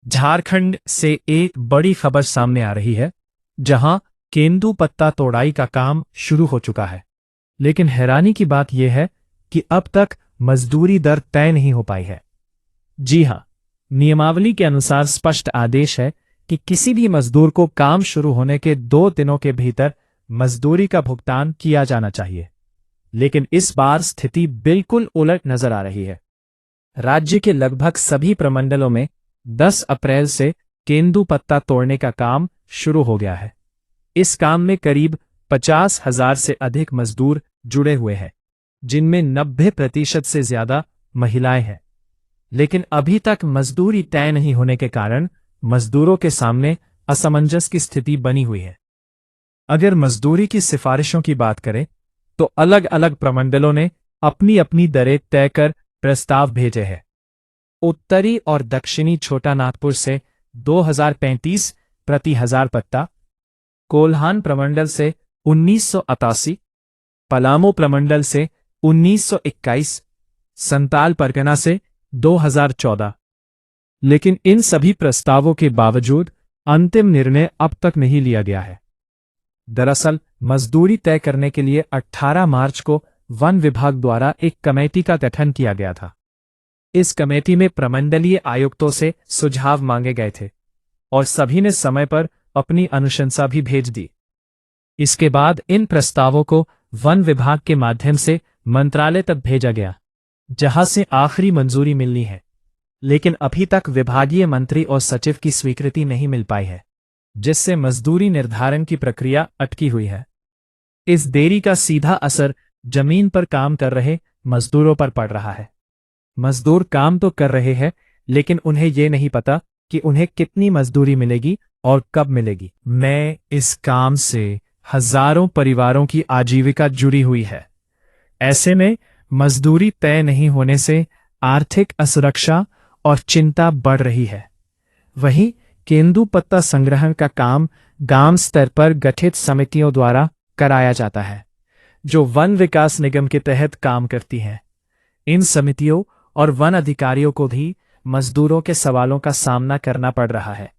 झारखंड से एक बड़ी खबर सामने आ रही है, जहां केंदुपत्ता तोड़ाई का काम शुरू हो चुका है। लेकिन हैरानी की बात यह है कि अब तक मजदूरी दर तय नहीं हो पाई है। जी हां, नियमावली के अनुसार स्पष्ट आदेश है कि किसी भी मजदूर को काम शुरू होने के 2 दिनों के भीतर मजदूरी का भुगतान किया जाना चाहिए। लेकिन इस बार स्थिति बिल्कुल उलट नजर आ रही है। राज्य के लगभग सभी प्रमंडलों में 10 अप्रैल से केंदुपत्ता तोड़ने का काम शुरू हो गया है। इस काम में करीब 50,000 से अधिक मजदूर जुड़े हुए हैं, जिनमें 90% से ज्यादा महिलाएं हैं। लेकिन अभी तक मजदूरी तय नहीं होने के कारण मजदूरों के सामने असमंजस की स्थिति बनी हुई है। अगर मजदूरी की सिफारिशों की बात करें तो अलग अलग प्रमंडलों ने अपनी अपनी दरें तय कर प्रस्ताव भेजे हैं। उत्तरी और दक्षिणी छोटा नागपुर से 2035 प्रति हजार पत्ता, कोल्हान प्रमंडल से 1988, पलामू प्रमंडल से 1921, संताल परगना से 2014। लेकिन इन सभी प्रस्तावों के बावजूद अंतिम निर्णय अब तक नहीं लिया गया है। दरअसल मजदूरी तय करने के लिए 18 मार्च को वन विभाग द्वारा एक कमेटी का गठन किया गया था। इस कमेटी में प्रमंडलीय आयुक्तों से सुझाव मांगे गए थे और सभी ने समय पर अपनी अनुशंसा भी भेज दी। इसके बाद इन प्रस्तावों को वन विभाग के माध्यम से मंत्रालय तक भेजा गया, जहां से आखिरी मंजूरी मिलनी है। लेकिन अभी तक विभागीय मंत्री और सचिव की स्वीकृति नहीं मिल पाई है, जिससे मजदूरी निर्धारण की प्रक्रिया अटकी हुई है। इस देरी का सीधा असर जमीन पर काम कर रहे मजदूरों पर पड़ रहा है। मजदूर काम तो कर रहे हैं, लेकिन उन्हें ये नहीं पता कि उन्हें कितनी मजदूरी मिलेगी और कब मिलेगी। मैं इस काम से हजारों परिवारों की आजीविका जुड़ी हुई है। ऐसे में मजदूरी तय नहीं होने से आर्थिक असुरक्षा और चिंता बढ़ रही है। वहीं केंदुपत्ता संग्रहण का काम गांव स्तर पर गठित समितियों द्वारा कराया जाता है, जो वन विकास निगम के तहत काम करती हैं। इन समितियों और वन अधिकारियों को भी मजदूरों के सवालों का सामना करना पड़ रहा है।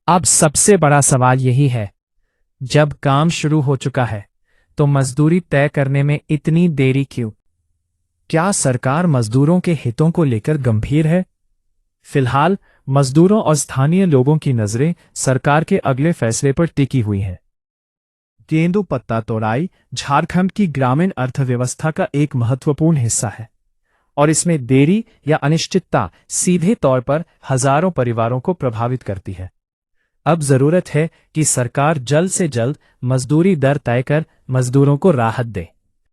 अब सबसे बड़ा सवाल यही है, जब काम शुरू हो चुका है तो मजदूरी तय करने में इतनी देरी क्यों? क्या सरकार मजदूरों के हितों को लेकर गंभीर है? फिलहाल मजदूरों और स्थानीय लोगों की नजरें सरकार के अगले फैसले पर टिकी हुई हैं। केंदुपत्ता तोड़ाई झारखंड की ग्रामीण अर्थव्यवस्था का एक महत्वपूर्ण हिस्सा है और इसमें देरी या अनिश्चितता सीधे तौर पर हजारों परिवारों को प्रभावित करती है। अब जरूरत है कि सरकार जल्द से जल्द मजदूरी दर तय कर मजदूरों को राहत दे।